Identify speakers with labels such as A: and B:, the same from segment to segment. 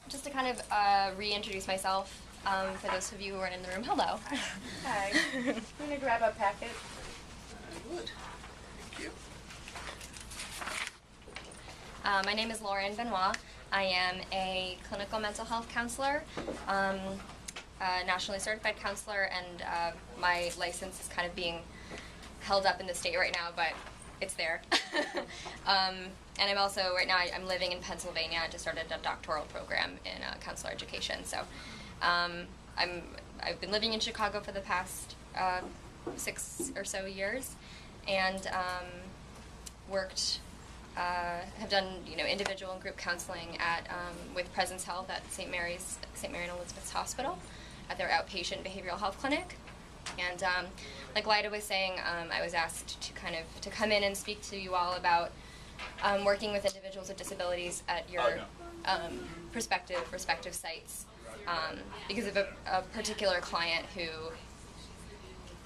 A: just to kind of reintroduce myself, for those of you who aren't in the room, hello.
B: Hi. I'm going to grab a packet.
C: Good. Thank you.
A: My name is Lauren Benoist. I am a clinical mental health counselor, a nationally certified counselor, and my license is kind of being held up in the state right now, but it's there. And I'm also, right now, I'm living in Pennsylvania. I just started a doctoral program in counselor education. So I've been living in Chicago for the past 6 or so years, and have done individual and group counseling at with Presence Health at St. Mary and Elizabeth's Hospital at their outpatient behavioral health clinic. And like Lyda was saying, I was asked to come in and speak to you all about working with individuals with disabilities at your respective sites, because of a particular client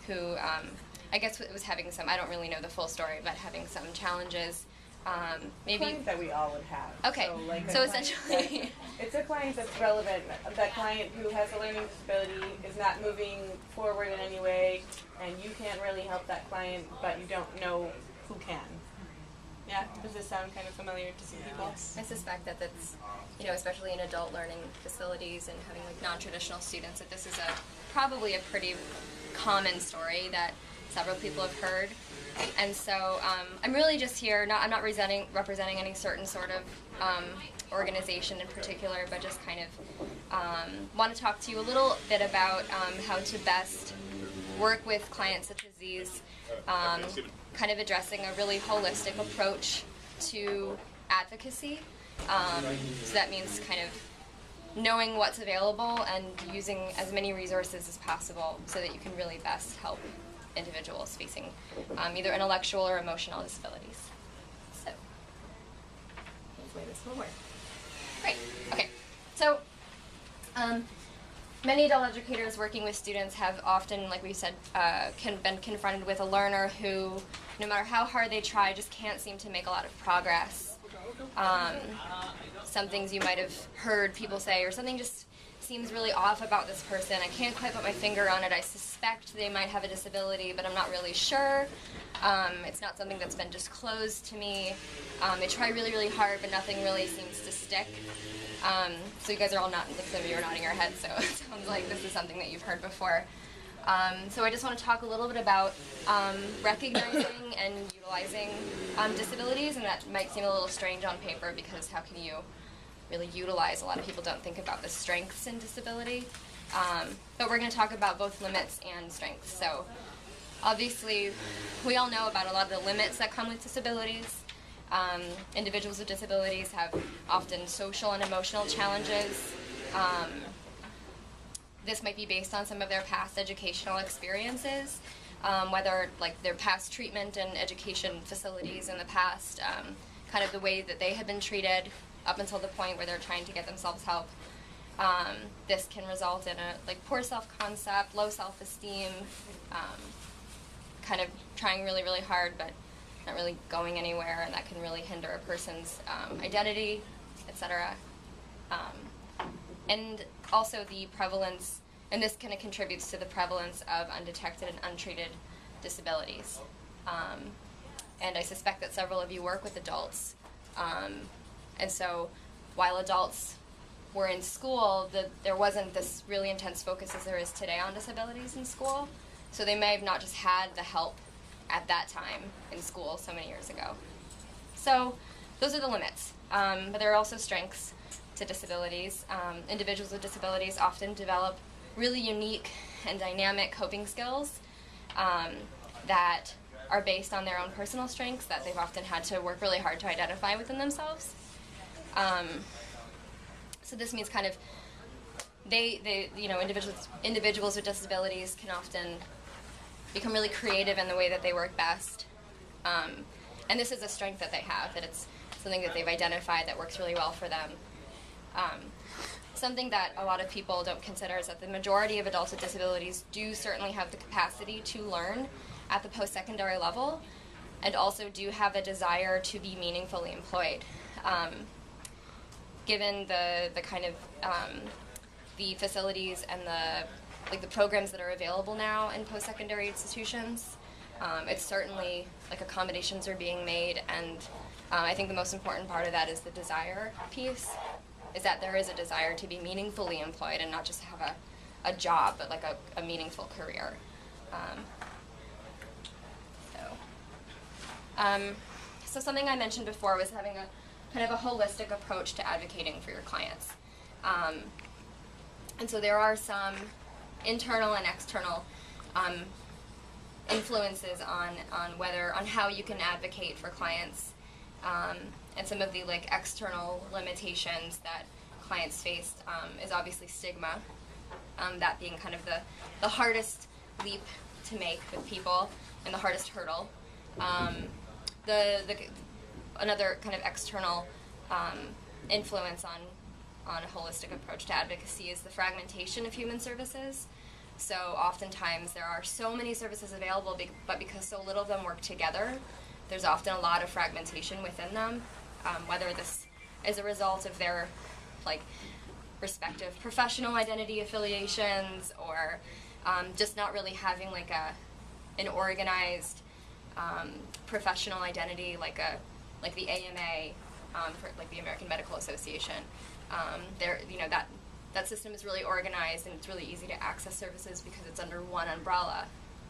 A: who I guess was having some, I don't really know the full story, but having some challenges. Maybe
B: Client that we all would have.
A: Okay, so essentially
B: it's a client that's relevant. That client who has a learning disability is not moving forward in any way, and you can't really help that client, but you don't know who can. Yeah, does this sound kind of familiar to some people?
A: I suspect that that's, especially in adult learning facilities and having like non-traditional students, that this is probably a pretty common story that several people have heard. And so I'm really just here, I'm not representing any certain sort of organization in particular, but just kind of want to talk to you a little bit about how to best work with clients such as these, kind of addressing a really holistic approach to advocacy. So that means kind of knowing what's available and using as many resources as possible so that you can really best help individuals facing either intellectual or emotional disabilities. So, hopefully this will work. Great. Okay. So, many adult educators working with students have often, like we said, been confronted with a learner who, no matter how hard they try, just can't seem to make a lot of progress. Some things you might have heard people say, or something just seems really off about this person. I can't quite put my finger on it. I suspect they might have a disability, but I'm not really sure. It's not something that's been disclosed to me. They try really, really hard, but nothing really seems to stick. So you guys are all nodding, some of you are nodding your heads, so it sounds like this is something that you've heard before. So I just want to talk a little bit about recognizing and utilizing disabilities, and that might seem a little strange on paper because how can you really utilize? A lot of people don't think about the strengths in disability, but we're going to talk about both limits and strengths. So obviously we all know about a lot of the limits that come with disabilities. Individuals with disabilities have often social and emotional challenges. This might be based on some of their past educational experiences, whether like their past treatment in education facilities in the past, kind of the way that they have been treated up until the point where they're trying to get themselves help. This can result in a poor self-concept, low self-esteem, kind of trying really, really hard but not really going anywhere, and that can really hinder a person's identity, etc. And also the prevalence, and this kind of contributes to the prevalence of undetected and untreated disabilities. And I suspect that several of you work with adults. And so while adults were in school, there wasn't this really intense focus as there is today on disabilities in school. So they may have not just had the help at that time in school so many years ago. So those are the limits. But there are also strengths to disabilities. Individuals with disabilities often develop really unique and dynamic coping skills that are based on their own personal strengths that they've often had to work really hard to identify within themselves. So this means kind of individuals with disabilities can often become really creative in the way that they work best. And this is a strength that they have, that it's something that they've identified that works really well for them. Something that a lot of people don't consider is that the majority of adults with disabilities do certainly have the capacity to learn at the post-secondary level, and also do have a desire to be meaningfully employed. given the kind of the facilities and the programs that are available now in post-secondary institutions, it's certainly accommodations are being made, and I think the most important part of that is the desire piece, is that there is a desire to be meaningfully employed and not just have a job, but a meaningful career. So something I mentioned before was having a kind of a holistic approach to advocating for your clients. And so there are some internal and external influences on how you can advocate for clients, and some of the external limitations that clients face is obviously stigma, that being kind of the hardest leap to make with people and the hardest hurdle. Another kind of external influence on a holistic approach to advocacy is the fragmentation of human services. So oftentimes there are so many services available, but because so little of them work together, there's often a lot of fragmentation within them, whether this is a result of their respective professional identity affiliations, or just not really having an organized professional identity like the AMA, for the American Medical Association. That system is really organized, and it's really easy to access services because it's under one umbrella,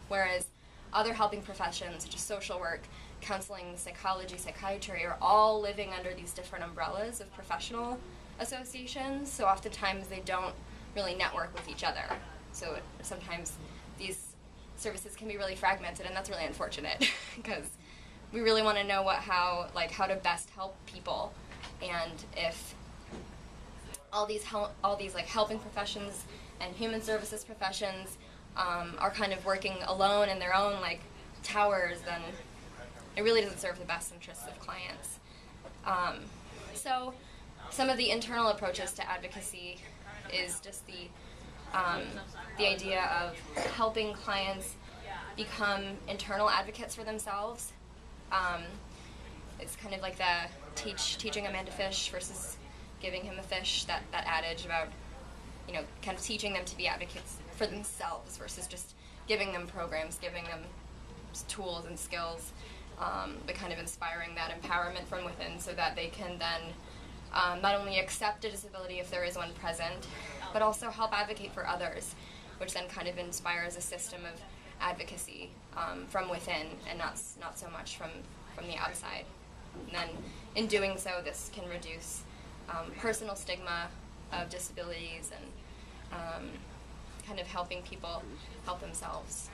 A: whereas other helping professions such as social work, counseling, psychology, psychiatry are all living under these different umbrellas of professional associations, so oftentimes they don't really network with each other. So sometimes these services can be really fragmented, and that's really unfortunate because we really want to know how to best help people, and if all these helping professions and human services professions are kind of working alone in their own towers, then it really doesn't serve the best interests of clients. So some of the internal approaches to advocacy is just the idea of helping clients become internal advocates for themselves. It's kind of like the teaching a man to fish versus giving him a fish, that adage about, kind of teaching them to be advocates for themselves versus just giving them programs, giving them tools and skills, but kind of inspiring that empowerment from within so that they can then not only accept a disability if there is one present, but also help advocate for others, which then kind of inspires a system of advocacy from within and not so much from the outside. And then in doing so, this can reduce personal stigma of disabilities and kind of helping people help themselves.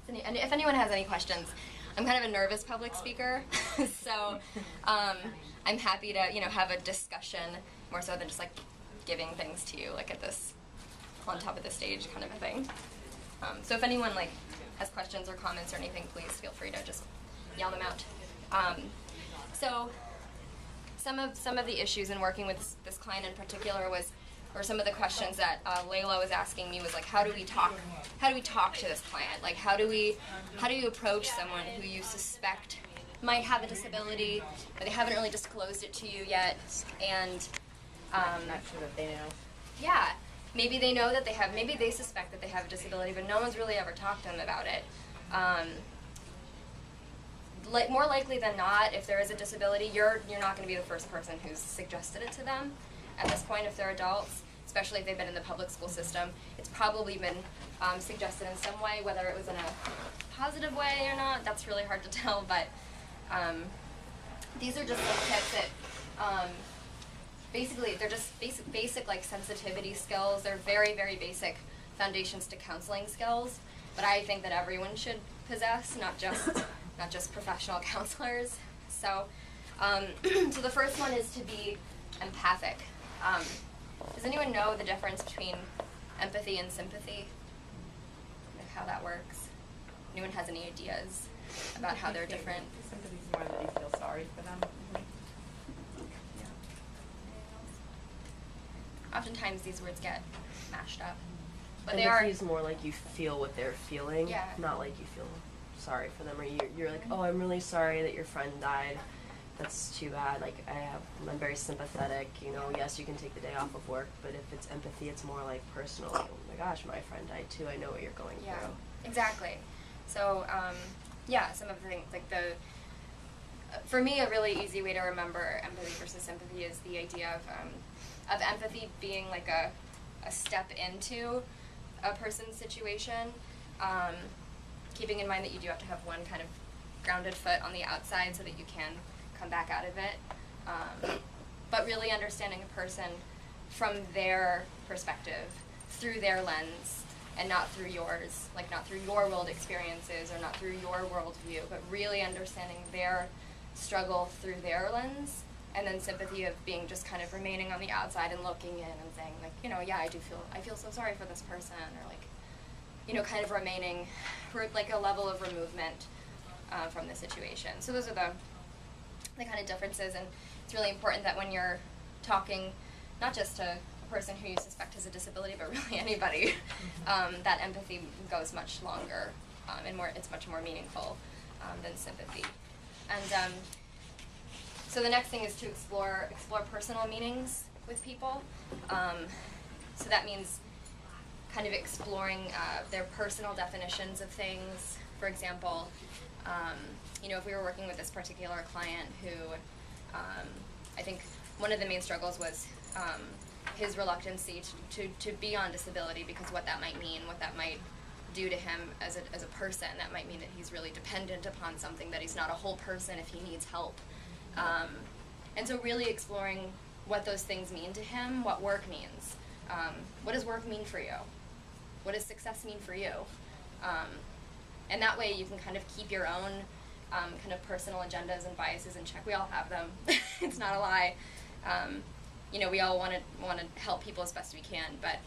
A: And if anyone has any questions, I'm kind of a nervous public speaker, so I'm happy to have a discussion more so than just giving things to you at this on top of the stage kind of a thing. So if anyone has questions or comments or anything, please feel free to just yell them out. So some of the issues in working with this client in particular or some of the questions that Layla was asking me was how do we talk to this client? How do you approach someone who you suspect might have a disability, but they haven't really disclosed it to you yet, and
D: not sure that they know.
A: Yeah, maybe they know that they have, maybe they suspect that they have a disability, but no one's really ever talked to them about it. More likely than not, if there is a disability, you're not going to be the first person who's suggested it to them. At this point, if they're adults, especially if they've been in the public school system, it's probably been suggested in some way, whether it was in a positive way or not. That's really hard to tell, but these are just tips that basically they're just basic sensitivity skills. They're very, very basic foundations to counseling skills, but I think that everyone should possess, not just professional counselors. So, so the first one is to be empathic. Does anyone know the difference between empathy and sympathy? How that works? Anyone has any ideas about how they're different?
D: Sympathy is more that you feel sorry for them.
A: Oftentimes these words get mashed up, but
E: Empathy is more like you feel what they're feeling,
A: Yeah.
E: not like you feel sorry for them, or you're like, oh, I'm really sorry that your friend died, that's too bad. Like, I'm very sympathetic, you know, yes, you can take the day off of work, but if it's empathy, it's more like personal, like, oh my gosh, my friend died too, I know what you're going
A: Yeah,
E: through.
A: exactly. So, yeah, some of the things, like for me, a really easy way to remember empathy versus sympathy is the idea of empathy being like a step into a person's situation, keeping in mind that you do have to have one kind of grounded foot on the outside so that you can come back out of it. But really understanding a person from their perspective, through their lens, and not through yours, like not through your world experiences or not through your worldview, but really understanding their struggle through their lens, and then sympathy of being just kind of remaining on the outside and looking in and saying, like, you know, yeah, I feel so sorry for this person, or like, you know, kind of remaining, like a level of removement from the situation. So those are the kind of differences, and it's really important that when you're talking, not just to a person who you suspect has a disability, but really anybody, that empathy goes much longer, and it's much more meaningful than sympathy. And so the next thing is to explore personal meanings with people. So that means kind of exploring their personal definitions of things. For example, you know, if we were working with this particular client who, I think one of the main struggles was his reluctancy to be on disability, because what that might mean, what that might do to him as a person. That might mean that he's really dependent upon something, that he's not a whole person if he needs help. And so really exploring what those things mean to him, what work means. What does work mean for you? What does success mean for you? And that way you can kind of keep your own kind of personal agendas and biases in check. We all have them. It's not a lie. You know, we all want to help people as best we can, but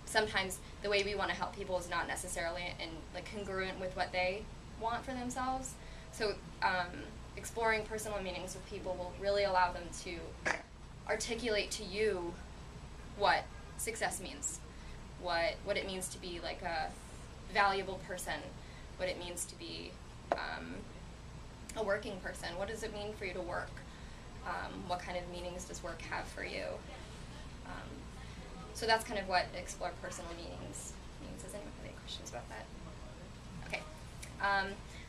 A: sometimes the way we want to help people is not necessarily like congruent with what they want for themselves. So exploring personal meanings with people will really allow them to articulate to you what success means, what it means to be like a valuable person, what it means to be a working person. What does it mean for you to work? What kind of meanings does work have for you? So that's kind of what explore personal meanings means. Does anyone have any questions about that? Okay.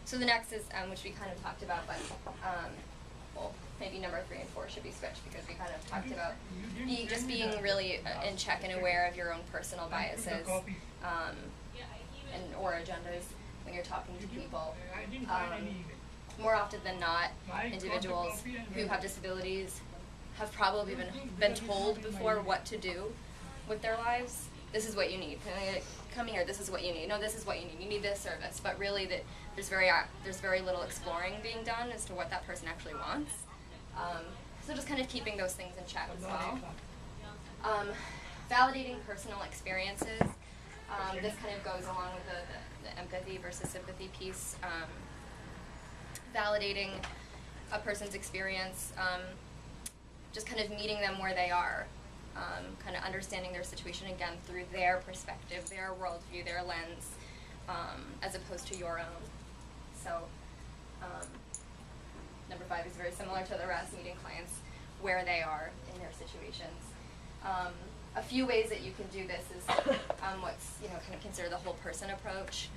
A: So the next is, which we kind of talked about, but well, maybe number 3 and 4 should be switched, because we kind of talked about just being really in check and aware of your own personal biases and or agendas when you're talking to people. More often than not, individuals who have disabilities have probably been told before what to do with their lives. This is what you need. Come here. This is what you need. No, this is what you need. You need this service. But really, there's very little exploring being done as to what that person actually wants. So just kind of keeping those things in check as well. Validating personal experiences. This kind of goes along with the empathy versus sympathy piece. Validating a person's experience, just kind of meeting them where they are, kind of understanding their situation again through their perspective, their worldview, their lens, as opposed to your own. So number 5 is very similar to the rest, meeting clients where they are in their situations. A few ways that you can do this is what's kind of considered the whole person approach.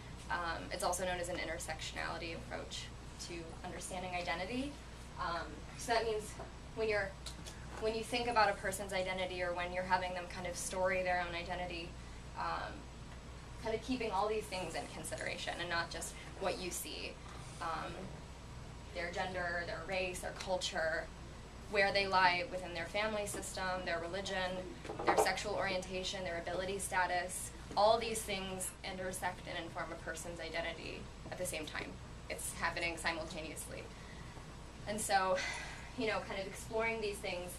A: It's also known as an intersectionality approach to understanding identity. So that means when you think about a person's identity, or when you're having them kind of story their own identity, kind of keeping all these things in consideration and not just what you see. Their gender, their race, their culture, where they lie within their family system, their religion, their sexual orientation, their ability status. All these things intersect and inform a person's identity at the same time. It's happening simultaneously. And so, kind of exploring these things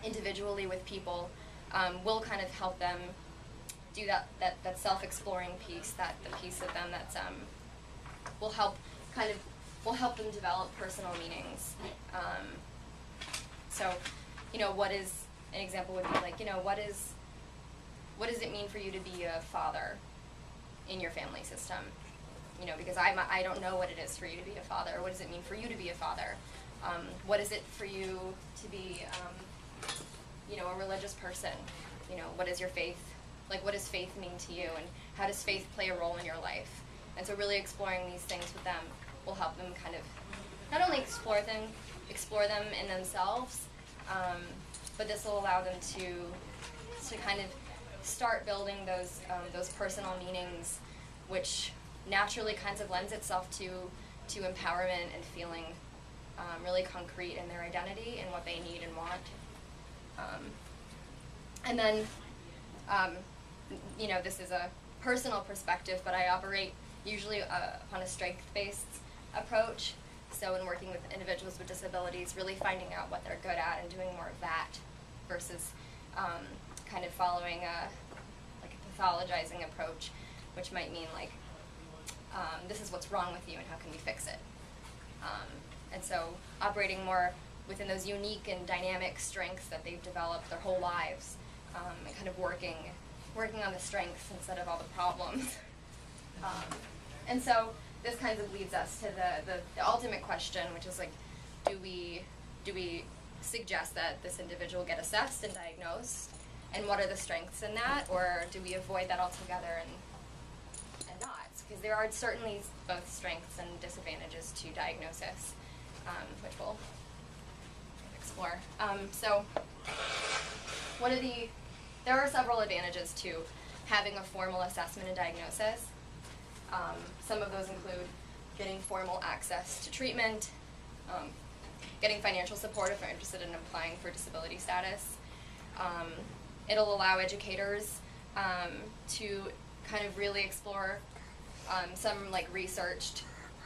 A: individually with people will kind of help them do that self-exploring piece, the piece of them that's will help them develop personal meanings. So, what is an example would be like, what does it mean for you to be a father in your family system? because I don't know what it is for you to be a father. What does it mean for you to be a father? What is it for you to be, a religious person? What is your faith? Like, what does faith mean to you, and how does faith play a role in your life? And so really exploring these things with them will help them kind of not only explore them in themselves, but this will allow them to kind of start building those personal meanings, which naturally kinds of lends itself to empowerment and feeling really concrete in their identity and what they need and want. And then, this is a personal perspective, but I operate usually upon a strength-based approach. So in working with individuals with disabilities, really finding out what they're good at and doing more of that versus kind of following a pathologizing approach, which might mean this is what's wrong with you and how can we fix it. And so operating more within those unique and dynamic strengths that they've developed their whole lives, and kind of working on the strengths instead of all the problems. And so this kind of leads us to the ultimate question, which is do we suggest that this individual get assessed and diagnosed, and what are the strengths in that, or do we avoid that altogether and not? Because there are certainly both strengths and disadvantages to diagnosis, which we'll explore. So there are several advantages to having a formal assessment and diagnosis. Some of those include getting formal access to treatment, getting financial support if they're interested in applying for disability status. It'll allow educators to kind of really explore some researched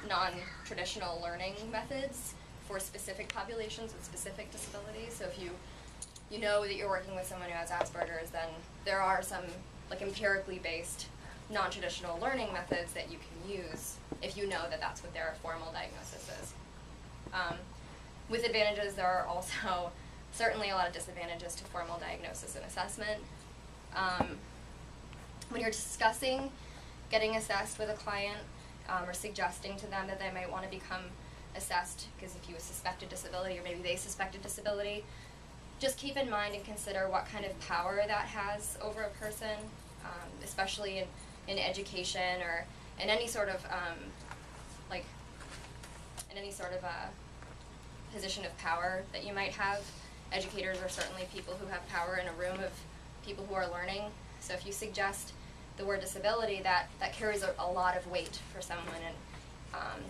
A: non-traditional learning methods for specific populations with specific disabilities. So if you know that you're working with someone who has Asperger's, then there are some empirically based non-traditional learning methods that you can use if you know that that's what their formal diagnosis is. With advantages, there are also certainly a lot of disadvantages to formal diagnosis and assessment. When you're discussing getting assessed with a client, or suggesting to them that they might want to become assessed, because if you suspect a disability or maybe they suspect a disability, just keep in mind and consider what kind of power that has over a person, especially in education or in any sort of position of power that you might have. Educators are certainly people who have power in a room of people who are learning. So if you suggest the word disability, that carries a lot of weight for someone, and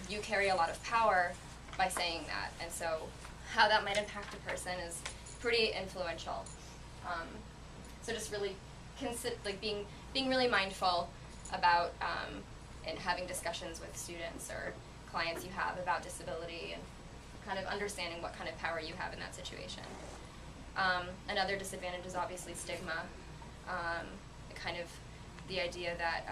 A: you carry a lot of power by saying that. And so how that might impact a person is pretty influential. So just really being really mindful about and having discussions with students or clients you have about disability, and kind of understanding what kind of power you have in that situation. Another disadvantage is obviously stigma. Kind of the idea that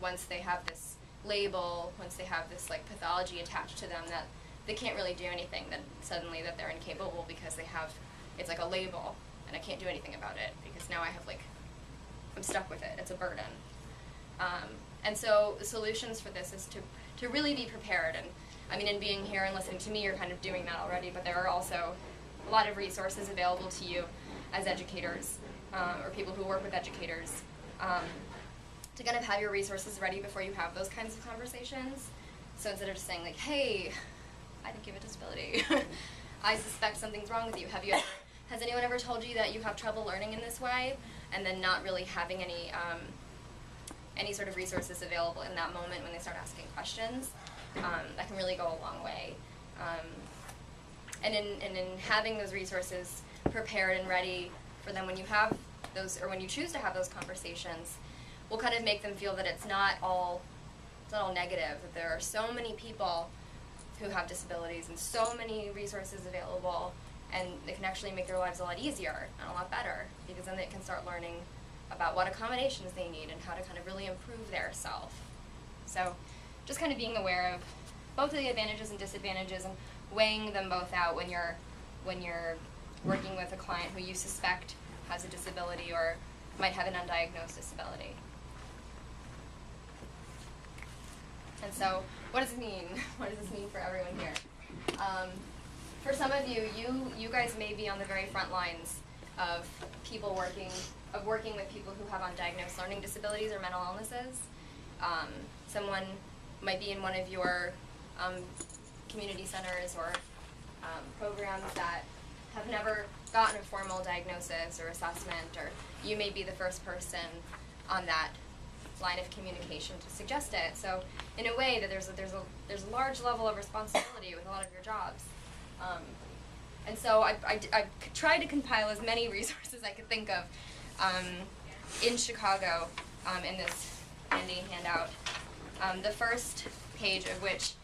A: once they have this label, once they have this pathology attached to them, that they can't really do anything, then suddenly that they're incapable because it's like a label, and I can't do anything about it because now I have I'm stuck with it. It's a burden. And so the solutions for this is to really be prepared. And I mean, in being here and listening to me, you're kind of doing that already, but there are also a lot of resources available to you as educators, or people who work with educators, to kind of have your resources ready before you have those kinds of conversations. So instead of just saying hey, I think you have a disability, I suspect something's wrong with you. Has anyone ever told you that you have trouble learning in this way? And then not really having any sort of resources available in that moment when they start asking questions, that can really go a long way. And in having those resources prepared and ready for them when you have those, or when you choose to have those conversations, will kind of make them feel that it's not all negative, that there are so many people who have disabilities and so many resources available, and it can actually make their lives a lot easier and a lot better, because then they can start learning about what accommodations they need and how to kind of really improve their self. So just kind of being aware of both of the advantages and disadvantages and weighing them both out when you're working with a client who you suspect has a disability or might have an undiagnosed disability. And so, what does it mean? What does this mean for everyone here? For some of you, you guys may be on the very front lines of working with people who have undiagnosed learning disabilities or mental illnesses. Someone might be in one of your community centers or programs that have never gotten a formal diagnosis or assessment, or you may be the first person on that line of communication to suggest it. So in a way that there's a large level of responsibility with a lot of your jobs. And so I tried to compile as many resources I could think of in Chicago in this handy handout. The first page of which,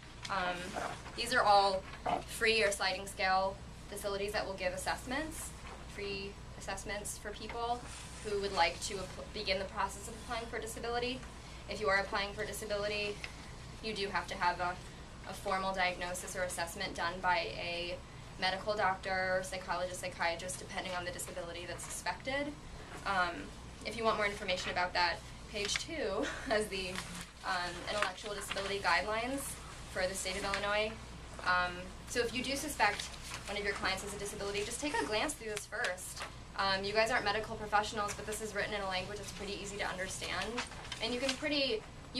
A: these are all free or sliding scale facilities that will give assessments, free assessments for people who would like to begin the process of applying for disability. If you are applying for disability, you do have to have a formal diagnosis or assessment done by a medical doctor, psychologist, psychiatrist, depending on the disability that's suspected. If you want more information about that, page 2 has the intellectual disability guidelines for the state of Illinois. So if you do suspect one of your clients has a disability, just take a glance through this first. You guys aren't medical professionals, but this is written in a language that's pretty easy to understand. And you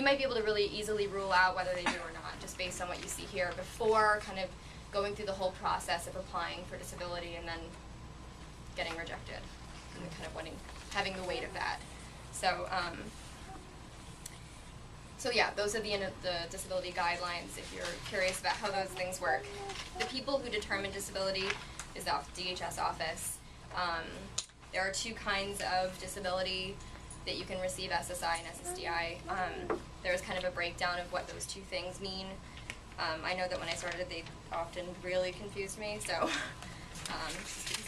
A: might be able to really easily rule out whether they do or not, just based on what you see here, before kind of going through the whole process of applying for disability and then getting rejected, and kind of having the weight of that. So yeah, those are the disability guidelines if you're curious about how those things work. The people who determine disability is the DHS office. There are 2 kinds of disability that you can receive, SSI and SSDI. There's kind of a breakdown of what those 2 things mean. I know that when I started, they often really confused me, so just because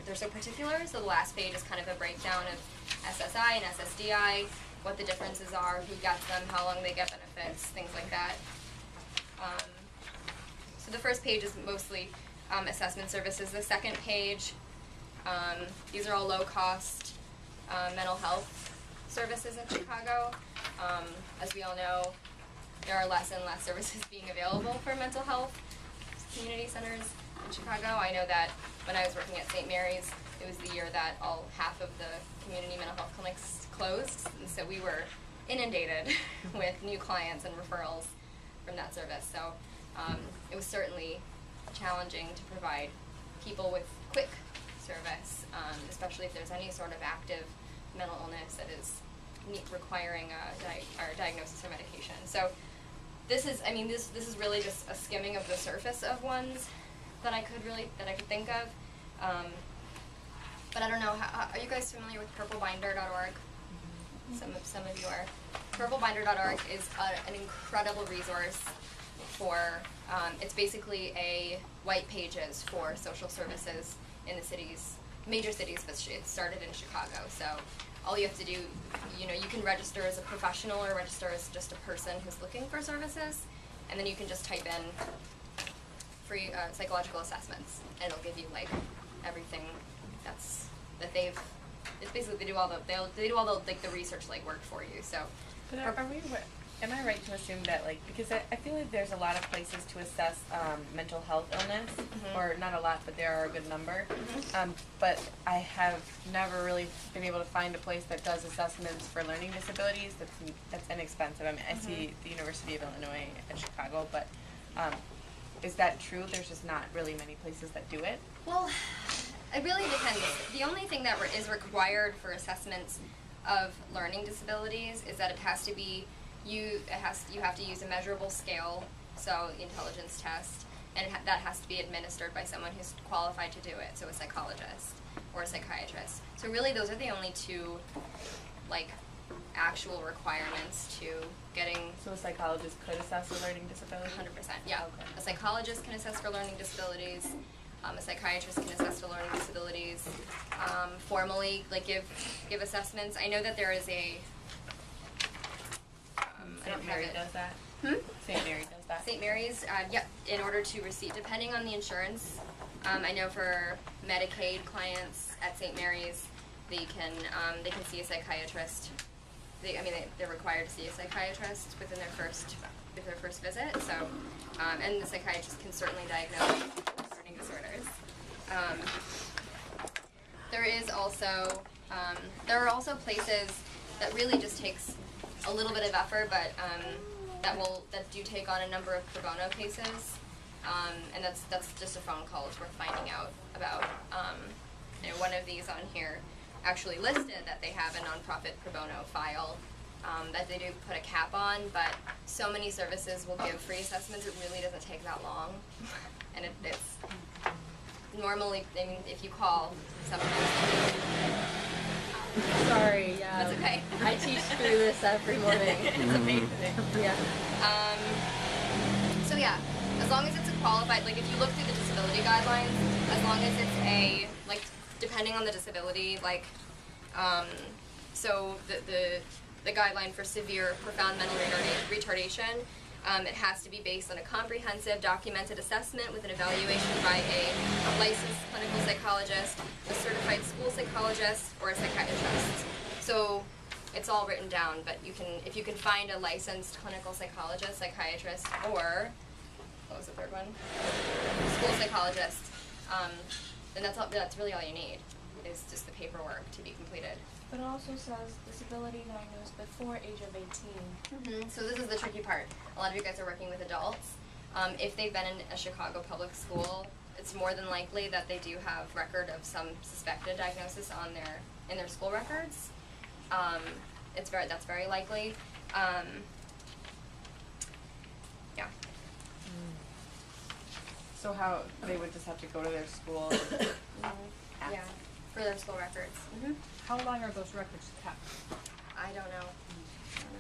A: they're so particular. So the last page is kind of a breakdown of SSI and SSDI, what the differences are, who gets them, how long they get benefits, things like that. So the first page is mostly assessment services. The second page, these are all low-cost mental health services in Chicago. As we all know, there are less and less services being available for mental health community centers in Chicago. I know that when I was working at St. Mary's, it was the year that half of the community mental health clinics closed, and so we were inundated with new clients and referrals from that service. So it was certainly challenging to provide people with quick service, especially if there's any sort of active mental illness that is requiring a diagnosis or medication. So this is really just a skimming of the surface of ones that I could think of. But I don't know, are you guys familiar with purplebinder.org? Some of you are. Purplebinder.org is an incredible resource for, it's basically a white pages for social services in the cities, major cities, but it started in Chicago. So all you have to do, you can register as a professional or register as just a person who's looking for services, and then you can just type in free psychological assessments, and it'll give you like everything it's basically they do all the like the research legwork for you. So
D: But am I right to assume that, like, because I feel like there's a lot of places to assess mental health illness, or not a lot, but there are a good number. But I have never really been able to find a place that does assessments for learning disabilities that's inexpensive. I mean, I see the University of Illinois in Chicago, but is that true? There's just not really many places that do it?
A: Well, it really depends. The only thing that is required for assessments of learning disabilities is that it has to be you have to use a measurable scale, so the intelligence test, and that has to be administered by someone who's qualified to do it, so a psychologist or a psychiatrist. So really those are the only 2 like actual requirements to getting.
D: So a psychologist could assess a learning disability?
A: 100%, yeah. Okay. A psychologist can assess for learning disabilities. A psychiatrist can assess for learning disabilities. Formally, like give assessments. I know that there is a.
D: St. Mary does that? St. Mary does that?
A: St. Mary's, yep. In order to receive, depending on the insurance, I know for Medicaid clients at St. Mary's, they can see a psychiatrist. They're required to see a psychiatrist within their first with their first visit. So, and the psychiatrist can certainly diagnose learning disorders. There is also, there are also places that really just takes a little bit of effort, but that do take on a number of pro bono cases, and that's just a phone call. It's worth finding out about. One of these on here actually listed that they have a nonprofit pro bono file that they do put a cap on, but so many services will give free assessments. It really doesn't take that long, and it's normally. I mean, if you call someone.
E: Sorry, yeah.
A: That's okay.
E: I teach through this every morning.
A: It's amazing.
E: Yeah.
A: So yeah, as long as it's a qualified, like if you look through the disability guidelines, as long as it's a, like, depending on the disability, like, so the guideline for severe profound mental retardation, it has to be based on a comprehensive documented assessment with an evaluation by a licensed clinical psychologist, a certified school psychologist, or a psychiatrist. So it's all written down, but if you can find a licensed clinical psychologist, psychiatrist, or, what was the third one? School psychologist, then that's really all you need, is just the paperwork to be completed.
F: But it also says disability diagnosed before age of 18.
A: So this is the tricky part. A lot of you guys are working with adults. If they've been in a Chicago public school, it's more than likely that they do have record of some suspected diagnosis in their school records. That's very likely. Yeah.
D: So how they would just have to go to their school and ask?
A: Yeah, for their school records.
F: How long are those records kept?
A: I don't know.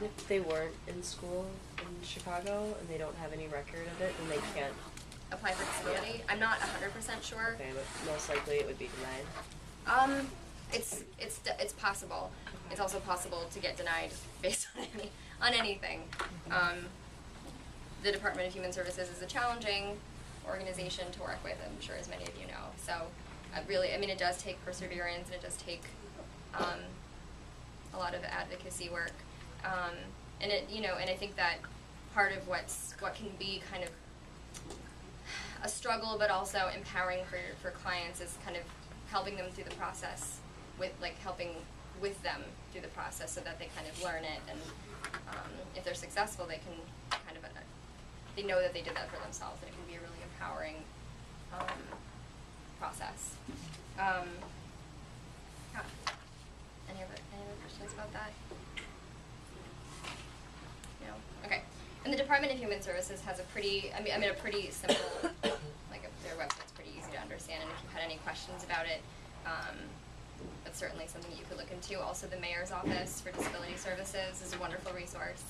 E: If they weren't in school in Chicago and they don't have any record of it, then they can't.
A: Apply for disability. I'm not 100% sure.
E: Okay, but most likely it would be denied.
A: It's possible. It's also possible to get denied based on anything. The Department of Human Services is a challenging organization to work with, I'm sure as many of you know. So it does take perseverance, and it does take a lot of advocacy work. And I think that part of what can be kind of a struggle, but also empowering for clients, is kind of helping them through the process, helping with them through the process, so that they kind of learn it, and if they're successful, they can kind of they know that they did that for themselves, and it can be a really empowering process. Yeah. Any other questions about that? No. Okay. And the Department of Human Services has a pretty simple, their website's pretty easy to understand, and if you had any questions about it, that's certainly something you could look into. Also, the Mayor's Office for Disability Services is a wonderful resource.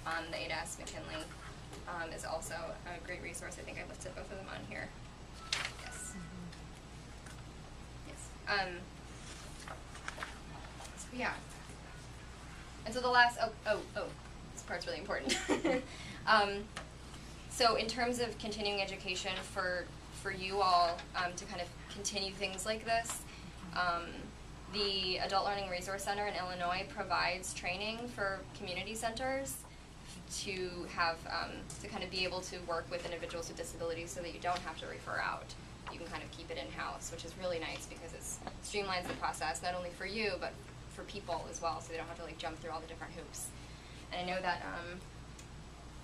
A: The ADAS McKinley is also a great resource. I think I listed both of them on here. Yes. Yes. So yeah. And so the last, this part's really important. So in terms of continuing education for you all to kind of continue things like this, the Adult Learning Resource Center in Illinois provides training for community centers to have, to kind of be able to work with individuals with disabilities, so that you don't have to refer out. You can kind of keep it in-house, which is really nice, because it streamlines the process, not only for you, but for people as well, so they don't have to jump through all the different hoops. And I know that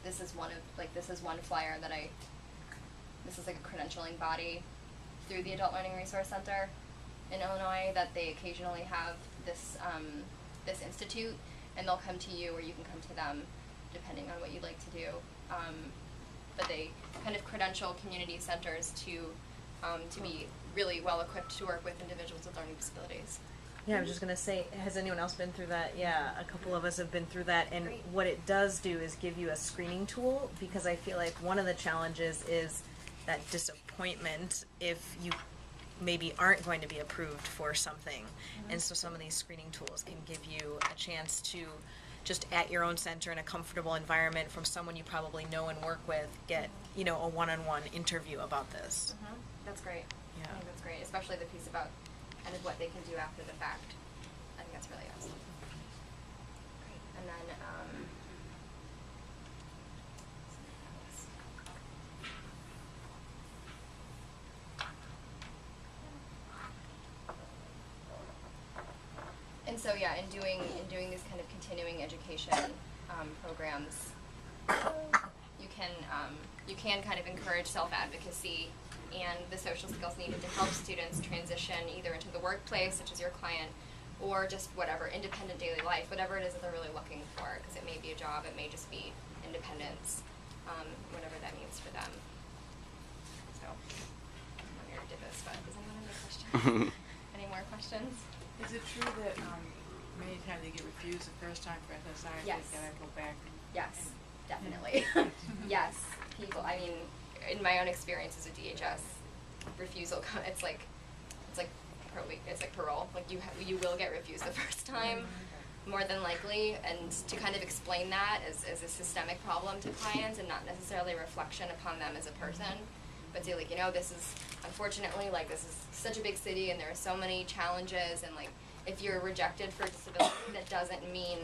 A: this is one flyer that this is like a credentialing body through the Adult Learning Resource Center in Illinois, that they occasionally have this this institute, and they'll come to you, or you can come to them, depending on what you'd like to do. But they kind of credential community centers to be really well equipped to work with individuals with learning disabilities.
G: Yeah, I was just going to say, has anyone else been through that? Yeah, a couple of us have been through that, and
A: Great.
G: what it does do is give you a screening tool, because I feel like one of the challenges is that disappointment if you maybe aren't going to be approved for something. And so some of these screening tools can give you a chance to, just at your own center in a comfortable environment, from someone you probably know and work with, get, a one-on-one interview about this.
A: That's great.
G: Yeah.
A: I think that's great, especially the piece about kind of what they can do after the fact. I think that's really awesome. Great. And then, so yeah, in doing these kind of continuing education programs, you can kind of encourage self-advocacy and the social skills needed to help students transition either into the workplace, such as your client, or just whatever, independent daily life, whatever it is that they're really looking for, because it may be a job, it may just be independence, whatever that means for them. So, I'm here to do this, but does anyone have any questions? Any more questions?
H: Is it true that many times they get refused the first time for SSI,
A: Yes.
H: they gotta go back?
A: Yes, definitely. Yes, people. I mean, in my own experience as a DHS, refusal. It's like parole. Like you will get refused the first time, more than likely. And to kind of explain that as a systemic problem to clients and not necessarily a reflection upon them as a person, but say like, you know, this is unfortunately like this is such a big city and there are so many challenges, and like if you're rejected for disability, that doesn't mean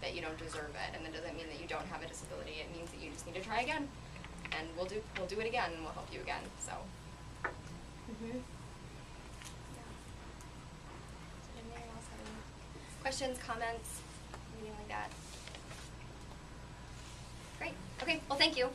A: that you don't deserve it, and that doesn't mean that you don't have a disability. It means that you just need to try again, and we'll do it again, and we'll help you again. So. Yeah. Does anyone else have any questions, comments, anything like that? Great. Okay. Well, thank you.